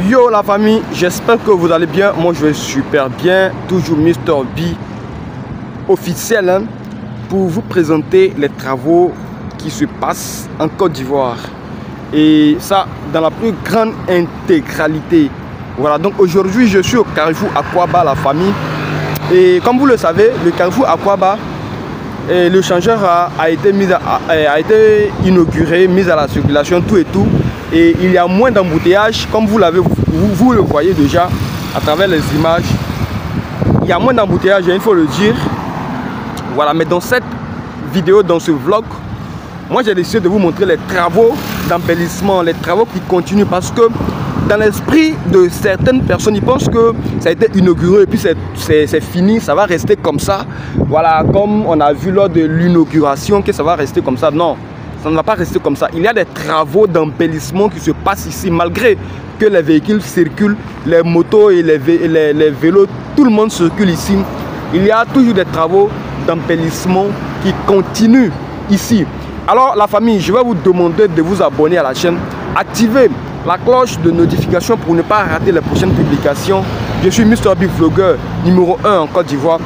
Yo la famille, j'espère que vous allez bien. Moi je vais super bien. Toujours Mr B officiel hein, pour vous présenter les travaux qui se passent en Côte d'Ivoire. Et ça dans la plus grande intégralité. Voilà, donc aujourd'hui je suis au Carrefour Akwaba la famille. Et comme vous le savez, le Carrefour Akwaba, le changeur a été inauguré, mis à la circulation, tout et tout. Et il y a moins d'embouteillages, comme vous le voyez déjà à travers les images. Il y a moins d'embouteillages, il faut le dire. Voilà, mais dans cette vidéo, dans ce vlog, moi j'ai décidé de vous montrer les travaux d'embellissement, les travaux qui continuent, parce que dans l'esprit de certaines personnes, ils pensent que ça a été inauguré et puis c'est fini, ça va rester comme ça. Voilà, comme on a vu lors de l'inauguration que ça va rester comme ça. Non, ça ne va pas rester comme ça. Il y a des travaux d'embellissement qui se passent ici, malgré que les véhicules circulent, les motos et les vélos, tout le monde circule ici. Il y a toujours des travaux d'embellissement qui continuent ici. Alors la famille, je vais vous demander de vous abonner à la chaîne, activer la cloche de notification pour ne pas rater les prochaines publications. Je suis Mr B Vlogger numéro 1 en Côte d'Ivoire.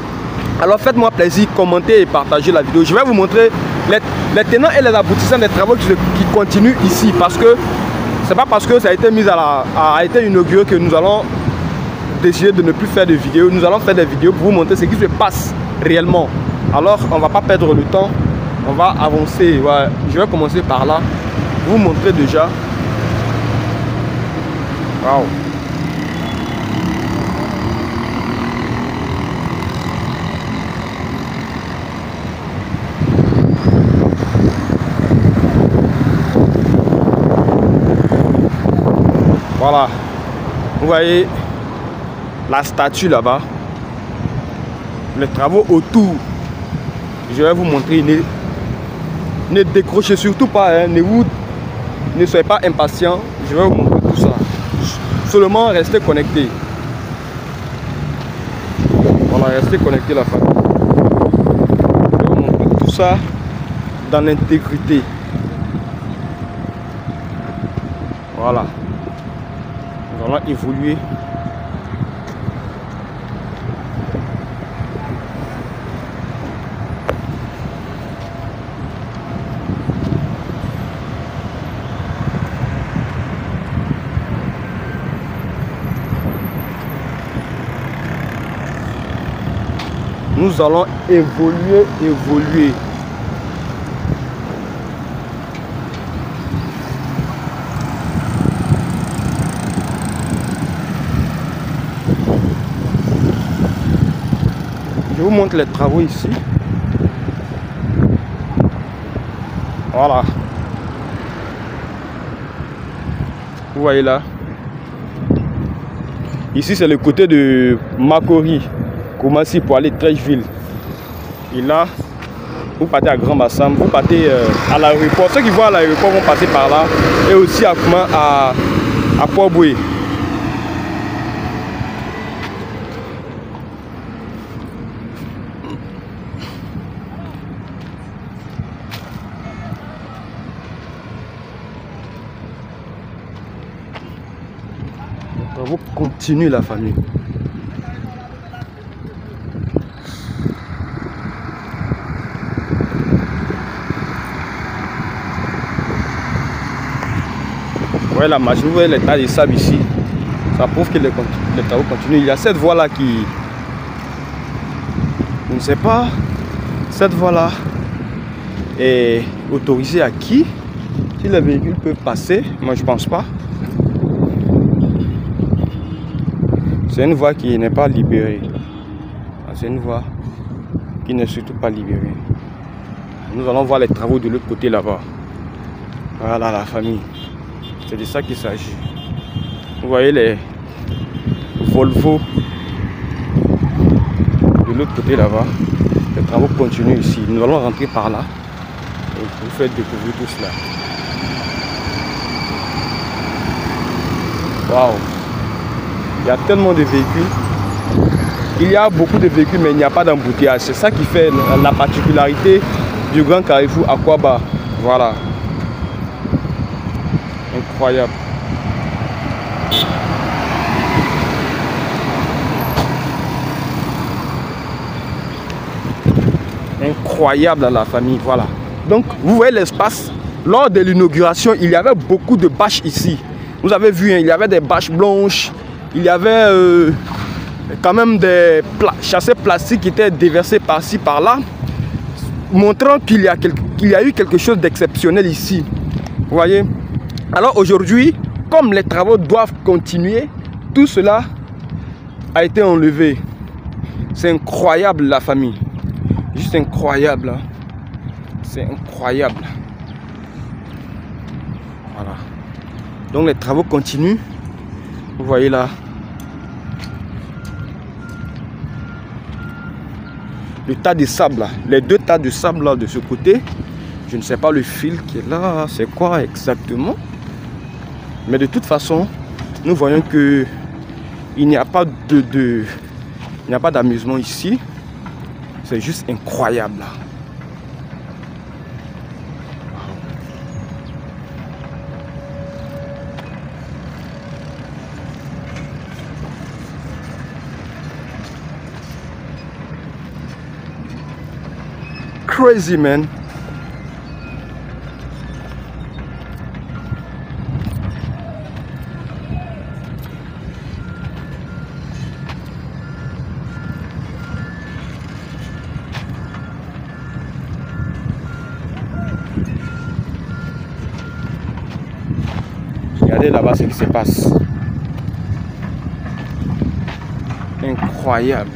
Alors faites-moi plaisir, commentez et partagez la vidéo. Je vais vous montrer les tenants et les aboutissants des travaux qui continuent ici. Parce que c'est pas parce que ça a été inauguré que nous allons décider de ne plus faire de vidéos. Nous allons faire des vidéos pour vous montrer ce qui se passe réellement. Alors on ne va pas perdre le temps, on va avancer. Ouais, je vais commencer par là, vous montrer déjà. Wow. Voilà, vous voyez la statue là-bas, les travaux autour. Je vais vous montrer. Ne décrochez surtout pas, hein. Ne soyez pas impatients. Je vais vous montrer tout ça. Seulement restez connectés. Voilà, restez connectés la famille. Je vais vous montrer tout ça dans l'intégrité. Voilà. Nous allons évoluer. Nous allons évoluer. Je vous montre les travaux ici. Voilà. Vous voyez là. Ici c'est le côté de Makori. Commencez pour aller Trècheville. Et là, vous partez à Grand Bassam, vous partez à l'aéroport. Ceux qui vont à l'aéroport vont passer par là. Et aussi à Port-Boué. Les travaux continuent la famille. Vous voyez la machine, vous voyez l'état de sable ici. Ça prouve que les travaux continuent. Il y a cette voie là qui... Je ne sais pas. Cette voie là est autorisée à qui? Si les véhicules peuvent passer, moi je pense pas. C'est une voie qui n'est pas libérée. C'est une voie qui n'est surtout pas libérée. Nous allons voir les travaux de l'autre côté là-bas. Voilà la famille. C'est de ça qu'il s'agit. Vous voyez les Volvo de l'autre côté là-bas. Les travaux continuent ici. Nous allons rentrer par là et vous faire découvrir tout cela. Waouh! Il y a tellement de véhicules. Il y a beaucoup de véhicules, mais il n'y a pas d'embouteillage. C'est ça qui fait la particularité du Grand Carrefour Akwaba. Voilà. Incroyable. incroyable à la famille. Voilà. Donc, vous voyez l'espace. Lors de l'inauguration, il y avait beaucoup de bâches ici. Vous avez vu, hein, il y avait des bâches blanches. Il y avait quand même des chassis plastiques qui étaient déversés par-ci, par-là, montrant qu'il y a eu quelque chose d'exceptionnel ici. Vous voyez? Alors aujourd'hui, comme les travaux doivent continuer, tout cela a été enlevé. C'est incroyable la famille. Juste incroyable. Hein? C'est incroyable. Voilà. Donc les travaux continuent. Vous voyez là. Le tas de sable là. Les deux tas de sable là de ce côté. Je ne sais pas le fil qui est là. C'est quoi exactement? Mais de toute façon, nous voyons que il n'y a pas il n'y a pas d'amusement ici. C'est juste incroyable. Crazy, man. Regardez là-bas ce qui se passe. Incroyable.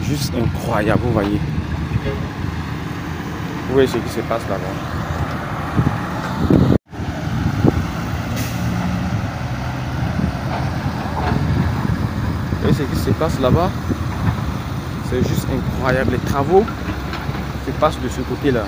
Juste incroyable, vous voyez. Vous voyez ce qui se passe là-bas. Vous voyez ce qui se passe là-bas. C'est juste incroyable. Les travaux se passent de ce côté-là.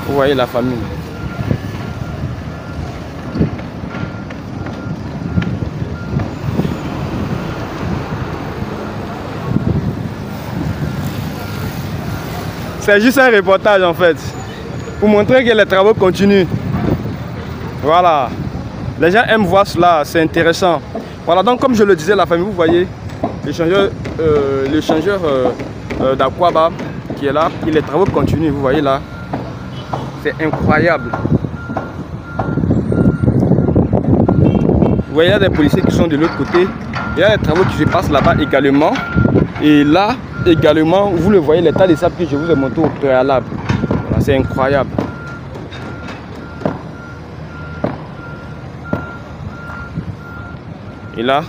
Vous voyez la famille. C'est juste un reportage en fait, pour montrer que les travaux continuent. Voilà. Les gens aiment voir cela, c'est intéressant. Voilà, donc comme je le disais, la famille, vous voyez l'échangeur d'Aquaba qui est là, et les travaux continuent, vous voyez là. C'est incroyable. Vous voyez, il y a des policiers qui sont de l'autre côté. Il y a des travaux qui se passent là-bas également. Et là également, vous le voyez, l'état de sable que je vous ai montré au préalable. Voilà, c'est incroyable. Et là,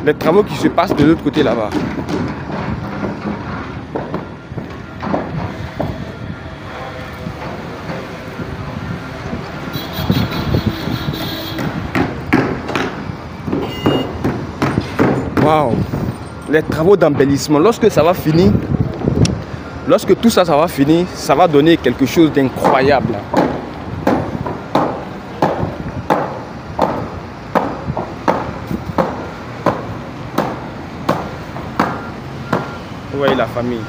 les travaux qui se passent de l'autre côté là-bas. Waouh! Les travaux d'embellissement, lorsque ça va finir, lorsque tout ça va finir, ça va donner quelque chose d'incroyable. Vous voyez la famille.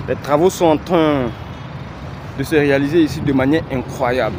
Les travaux sont en train de se réaliser ici de manière incroyable.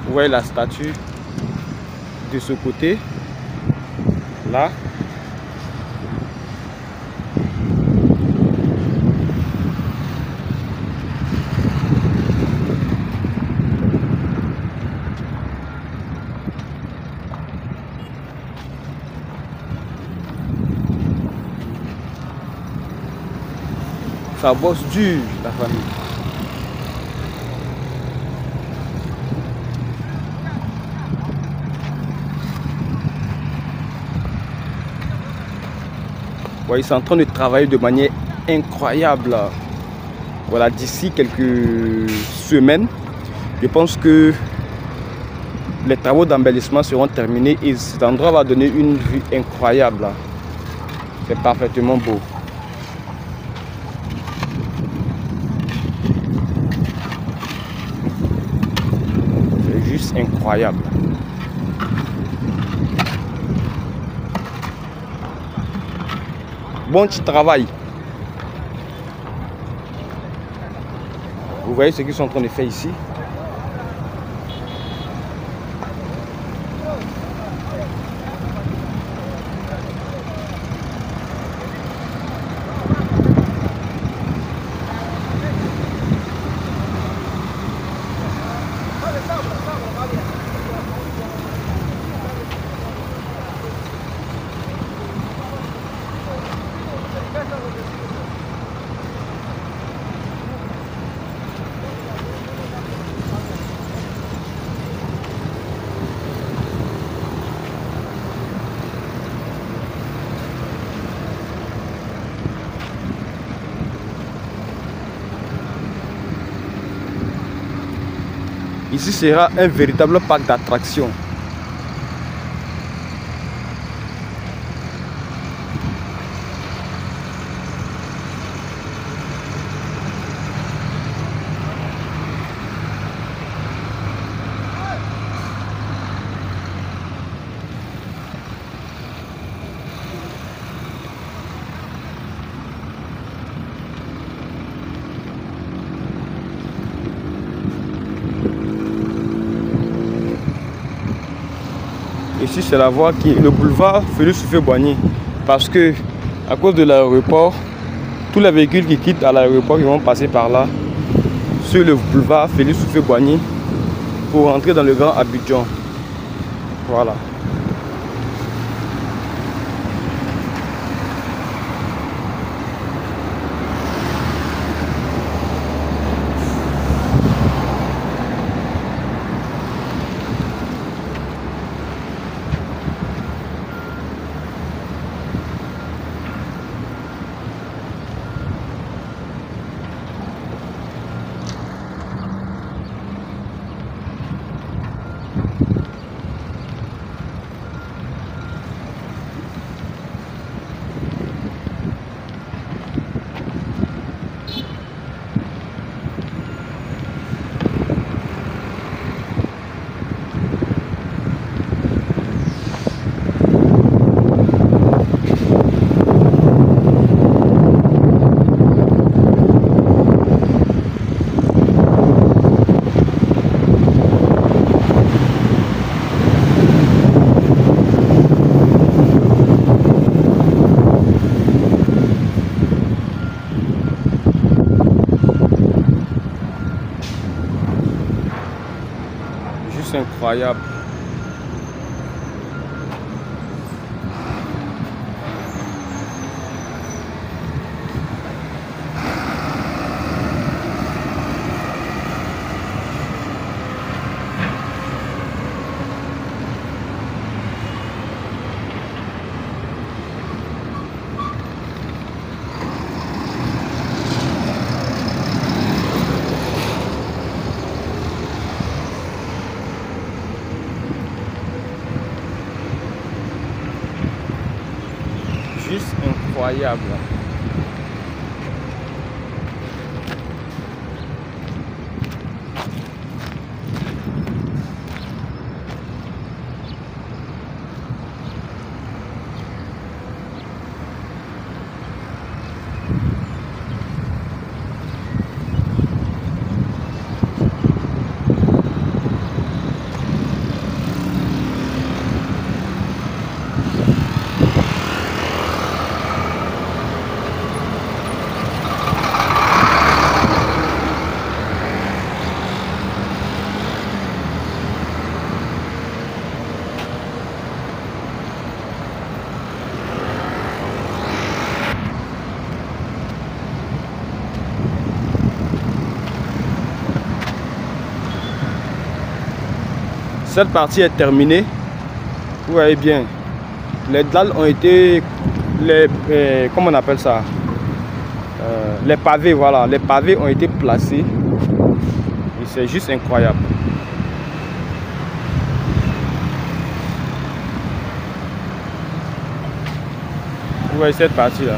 Vous voyez la statue de ce côté, là. Ça bosse dur, la famille. Ouais, ils sont en train de travailler de manière incroyable. Voilà, d'ici quelques semaines, je pense que les travaux d'embellissement seront terminés et cet endroit va donner une vue incroyable. C'est parfaitement beau. C'est juste incroyable. Bon petit travail. Vous voyez ce qu'ils sont en train de faire ici. Ici sera un véritable parc d'attractions. Ici c'est la voie qui est le boulevard Félix Houphouët-Boigny, parce que à cause de l'aéroport, tous les véhicules qui quittent à l'aéroport ils vont passer par là sur le boulevard Félix Houphouët-Boigny pour rentrer dans le Grand Abidjan. Voilà. juste incroyable. Juste incroyable. Cette partie est terminée. Vous voyez bien, les dalles ont été, comment on appelle ça, les pavés, voilà, les pavés ont été placés et c'est juste incroyable. Vous voyez cette partie là.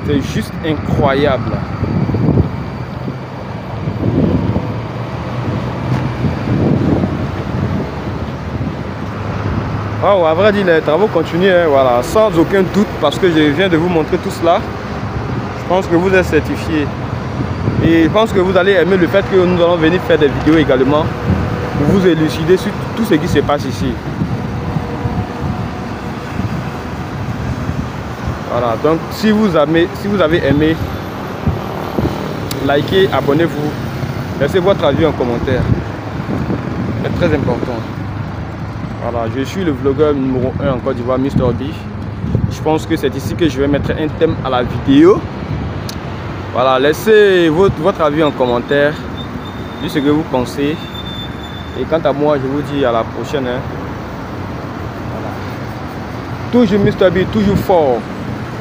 C'est juste incroyable. Oh, à vrai dire, les travaux continuent, hein, voilà, sans aucun doute, parce que je viens de vous montrer tout cela. Je pense que vous êtes certifié. Et je pense que vous allez aimer le fait que nous allons venir faire des vidéos également pour vous élucider sur tout ce qui se passe ici. Voilà, donc si vous avez aimé, likez, abonnez-vous, laissez votre avis en commentaire. C'est très important. Voilà, je suis le vlogueur numéro 1 en Côte d'Ivoire, Mr B. Je pense que c'est ici que je vais mettre un thème à la vidéo. Voilà, laissez votre avis en commentaire, dites ce que vous pensez. Et quant à moi, je vous dis à la prochaine. Hein. Voilà. Toujours Mr B, toujours fort.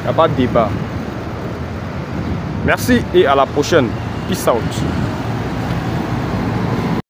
Il n'y a pas de débat. Merci et à la prochaine. Peace out.